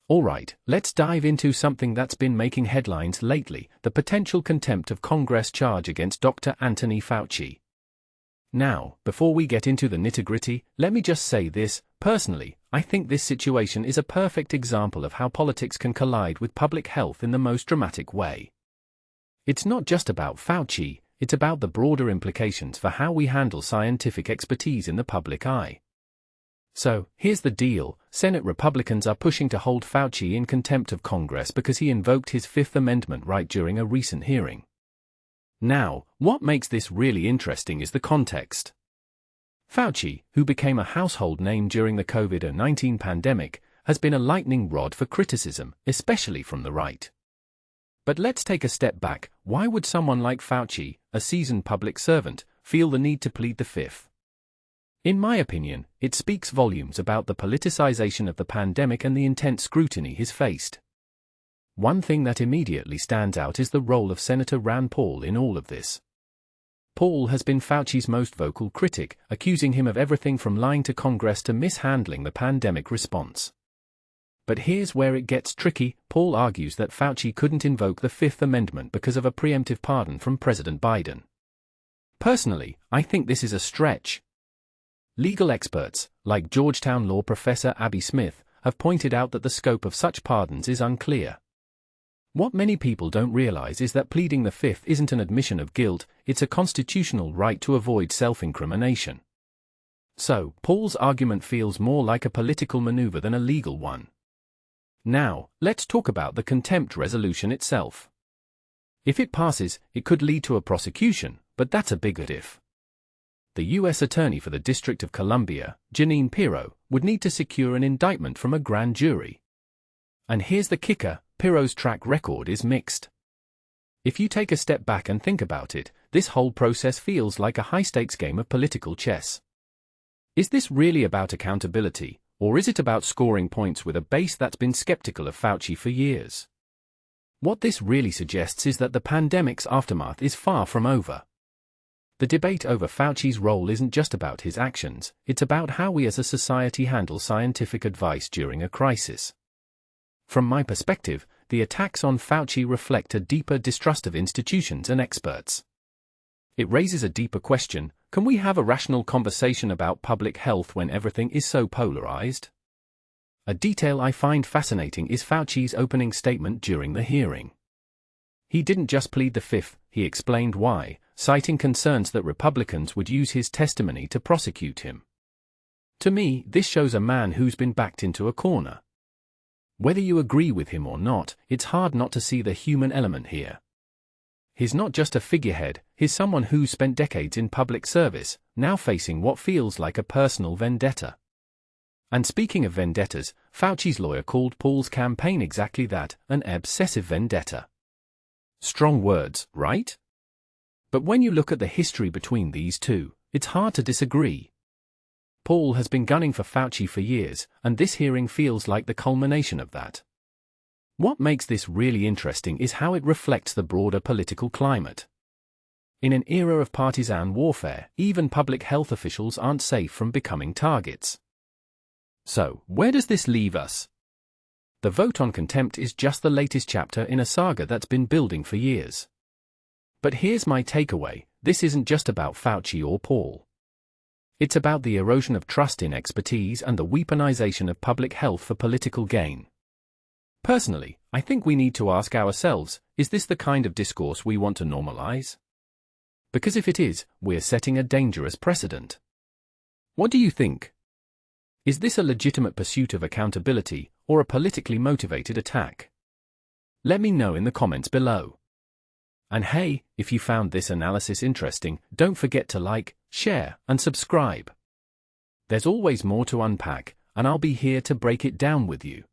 Alright, let's dive into something that's been making headlines lately, the potential contempt of Congress charge against Dr. Anthony Fauci. Now, before we get into the nitty-gritty, let me just say this: personally, I think this situation is a perfect example of how politics can collide with public health in the most dramatic way. It's not just about Fauci, it's about the broader implications for how we handle scientific expertise in the public eye. So, here's the deal: Senate Republicans are pushing to hold Fauci in contempt of Congress because he invoked his Fifth Amendment right during a recent hearing. Now, what makes this really interesting is the context. Fauci, who became a household name during the COVID-19 pandemic, has been a lightning rod for criticism, especially from the right. But let's take a step back. Why would someone like Fauci, a seasoned public servant, feel the need to plead the Fifth? In my opinion, it speaks volumes about the politicization of the pandemic and the intense scrutiny he's faced. One thing that immediately stands out is the role of Senator Rand Paul in all of this. Paul has been Fauci's most vocal critic, accusing him of everything from lying to Congress to mishandling the pandemic response. But here's where it gets tricky. Paul argues that Fauci couldn't invoke the Fifth Amendment because of a preemptive pardon from President Biden. Personally, I think this is a stretch. Legal experts, like Georgetown law professor Abby Smith, have pointed out that the scope of such pardons is unclear. What many people don't realize is that pleading the Fifth isn't an admission of guilt, it's a constitutional right to avoid self-incrimination. So, Paul's argument feels more like a political maneuver than a legal one. Now, let's talk about the contempt resolution itself. If it passes, it could lead to a prosecution, but that's a big if. The U.S. Attorney for the District of Columbia, Jeanine Pirro, would need to secure an indictment from a grand jury. And here's the kicker: Pirro's track record is mixed. If you take a step back and think about it, this whole process feels like a high-stakes game of political chess. Is this really about accountability, or is it about scoring points with a base that's been skeptical of Fauci for years? What this really suggests is that the pandemic's aftermath is far from over. The debate over Fauci's role isn't just about his actions, it's about how we as a society handle scientific advice during a crisis. From my perspective, the attacks on Fauci reflect a deeper distrust of institutions and experts. It raises a deeper question: can we have a rational conversation about public health when everything is so polarized? A detail I find fascinating is Fauci's opening statement during the hearing. He didn't just plead the Fifth, he explained why, citing concerns that Republicans would use his testimony to prosecute him. To me, this shows a man who's been backed into a corner. Whether you agree with him or not, it's hard not to see the human element here. He's not just a figurehead, he's someone who's spent decades in public service, now facing what feels like a personal vendetta. And speaking of vendettas, Fauci's lawyer called Paul's campaign exactly that, an obsessive vendetta. Strong words, right? But when you look at the history between these two, it's hard to disagree. Paul has been gunning for Fauci for years, and this hearing feels like the culmination of that. What makes this really interesting is how it reflects the broader political climate. In an era of partisan warfare, even public health officials aren't safe from becoming targets. So, where does this leave us? The vote on contempt is just the latest chapter in a saga that's been building for years. But here's my takeaway: this isn't just about Fauci or Paul. It's about the erosion of trust in expertise and the weaponization of public health for political gain. Personally, I think we need to ask ourselves, is this the kind of discourse we want to normalize? Because if it is, we're setting a dangerous precedent. What do you think? Is this a legitimate pursuit of accountability, or a politically motivated attack? Let me know in the comments below. And hey, if you found this analysis interesting, don't forget to like, share, and subscribe. There's always more to unpack, and I'll be here to break it down with you.